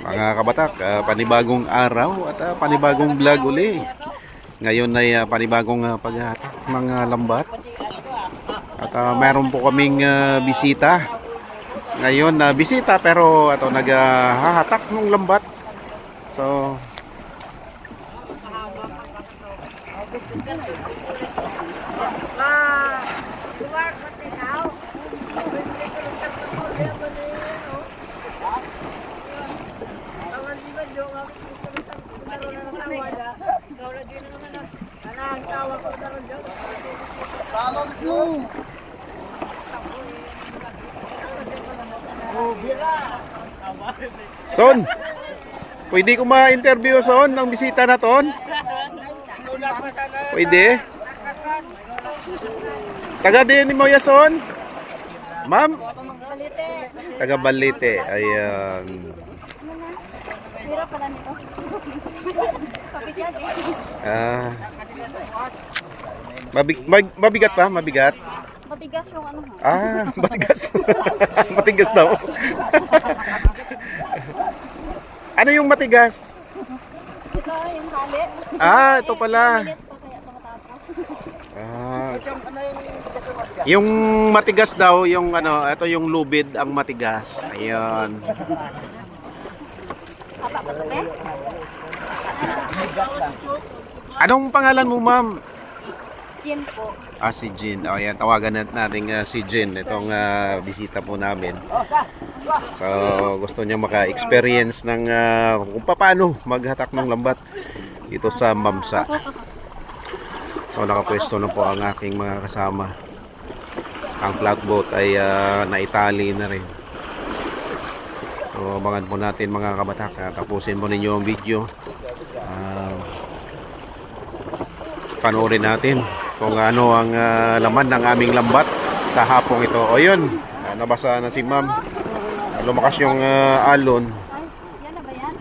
Mga kabatak, panibagong araw at panibagong vlog uli. Ngayon ay panibagong paghahatak ng lambat. At meron po kaming bisita. Ngayon bisita pero naghahatak ng lambat. So Son, pwede ko ma-interview Son ng bisita na ton? Pwede? Taga din mo ya Son? Ma'am? Taga Balite. Ayan. Hirap pala nito. Mabigat pa? Mabigat? Matigas yung ano. Matigas. Matigas daw. Ano yung matigas? Ito yung hali. Ito pala. Minutes pa kaya tumatapos. Yung matigas daw, yung ito yung lubid ang matigas. Ayun. Anong pangalan mo, ma'am? Jean po. Si Jean. Ayan, tawagan natin si Jean. Itong bisita po namin. So, gusto niya maka-experience ng kung paano maghatak ng lambat dito sa Mamsa. So, nakapwesto na po ang aking mga kasama. Ang flatboat ay naitali na rin. So, abangan po natin mga kabatak. Tapusin po ninyo ang video. Panoorin natin kung ano ang laman ng aming lambat sa hapong ito. O yun, nabasa na si ma'am. Lumakas yung alon. Ay, yan na ba yan?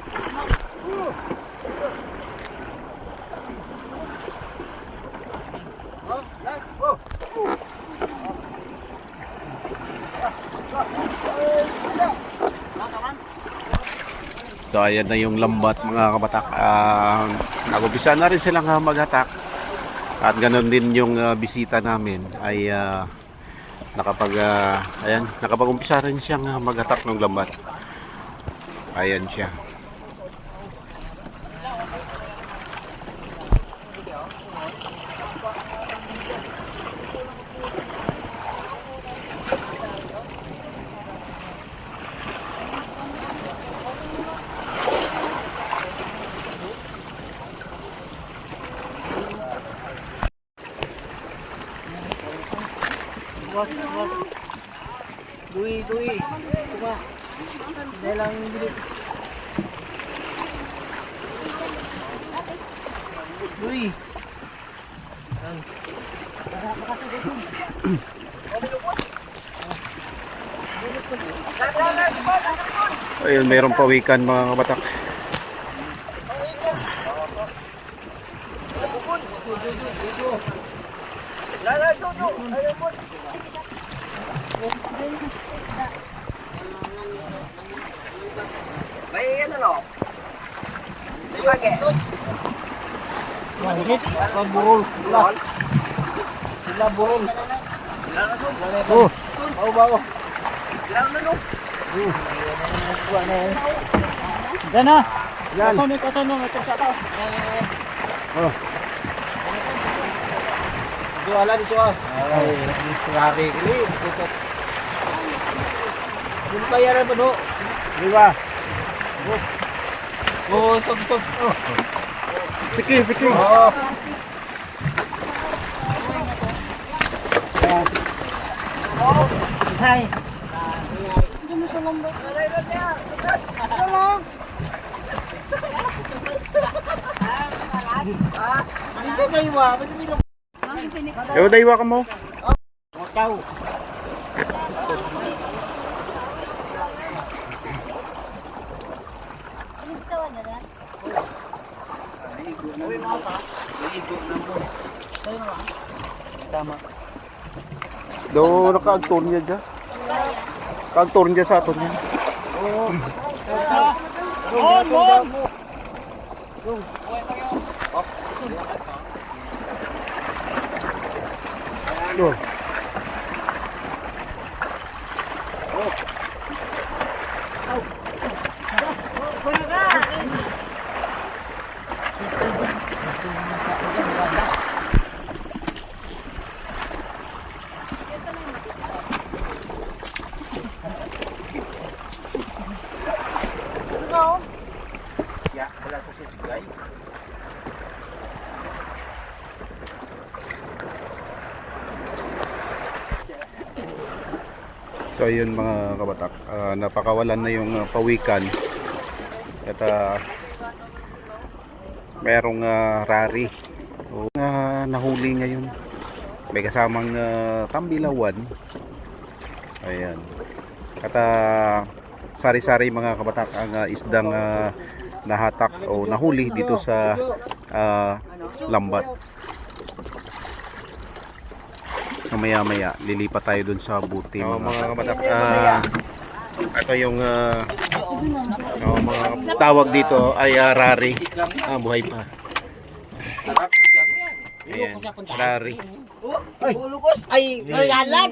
So ayan na yung lambat mga kabatak. Nag-umpisa na rin silang mag-attack. At ganoon din yung bisita namin ay nakapag-umpisa rin siyang mag-attack ng lambat. Ayan siya. Boss. Dui. Ito ba? Hindi lang bili. Dui. Ayun, mayroong pawikan mga kabatak. Mahigit. Pagburol. Sila burol. Oh. Bago. Diyan na. Yan. Katanong. Ito sa tao. Oh. Juala dito ah. Ay, grabe. Yung bayaran mo no? Di ba? Oh, tog. Oh. Sige. Oh. Hi. Diyan mo sa lambot. Ano? Hindi kayo ba? Ewan, daywa ka mo. Makaw. Initawan niya na. Tama. Do nakaagtor niya dyan. Kaagtor niya sa aton niya. Do. Ya, wala sa sisigay. So ayun mga kabatak, napakawalan na yung pawikan at merong rari. So, nahuli ngayon, may kasamang tambilawan. Ayan. At sari-sari mga kabatak ang isdang nahatak o nahuli dito sa lambat. Maya lilipat tayo dun sa buti mga kabatak. Ito yung mga tawag dito ay rari. Buhay pa. Ayan, rari. Ay, mayalag.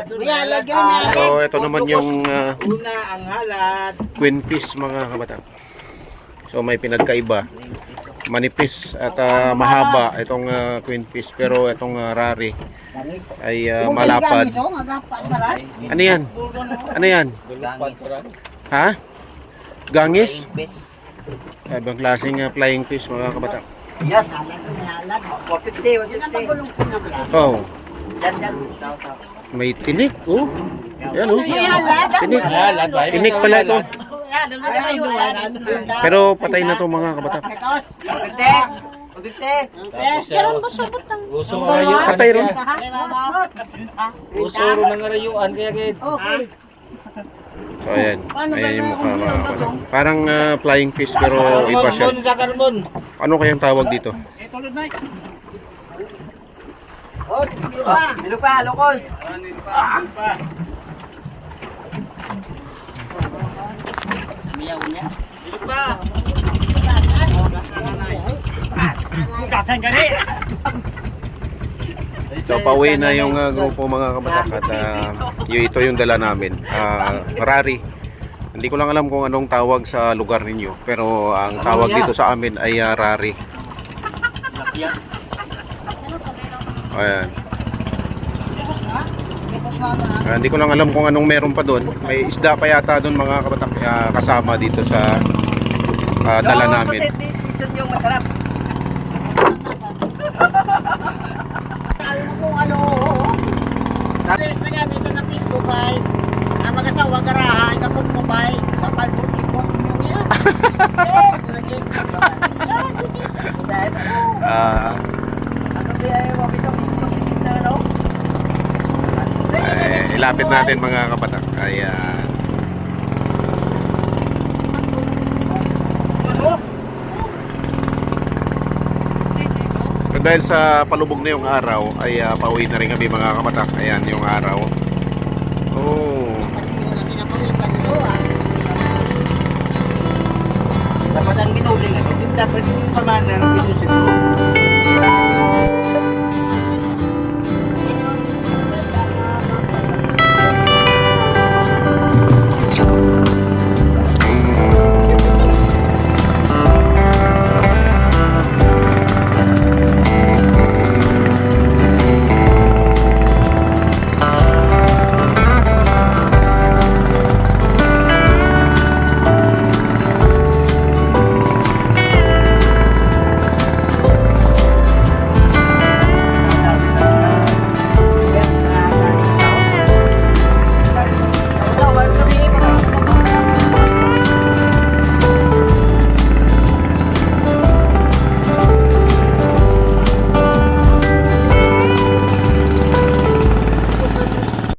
Mayalag yan. So ito naman yung Una ang halad. queen fish mga kabatak. So may pinagkaiba. Manipis at mahaba itong queen fish, pero itong rari ay malapad. Ano yan? Ano yan? Ha? Gangis? Ibang klaseng flying fish mga kabatak. Yes. 150. Oh, may tinik. Oh. Yan oh. Tinik. Tinik pala ito. Pero patay na to mga kabatak. Karon mo sabot ang Patay ron. Usuro ng rayuan kaya gid. So ayan. Ayan yung mukha mga kabatak. Parang flying fish pero iba siya. Sa karbon. Ano kayang tawag dito? Oh, dilo pa, lokos. Miyaw niya. Dilo pa. So pauwi na yung grupo mga kabatak at ito yung dala namin. Rari. Hindi ko lang alam kung anong tawag sa lugar ninyo, pero ang tawag dito sa amin ay rari. Ayan. Hindi ko lang alam kung anong meron pa doon. May isda pa yata doon mga kabatak kasama dito sa dala namin. Yung masarap. Alam mo kung ano. akong kumay sa palbot-ibot mo niya. Lagi. Ano ba ay wag itong isip na ano? Ilapit natin mga kabatak. Ayan. Dahil sa palubog na yung araw ay pauwi na rin kami mga kabatak. Ayan yung araw. Oh. Dapat ang ginuling ito. Dapat yung pamanan ng ginusin mo.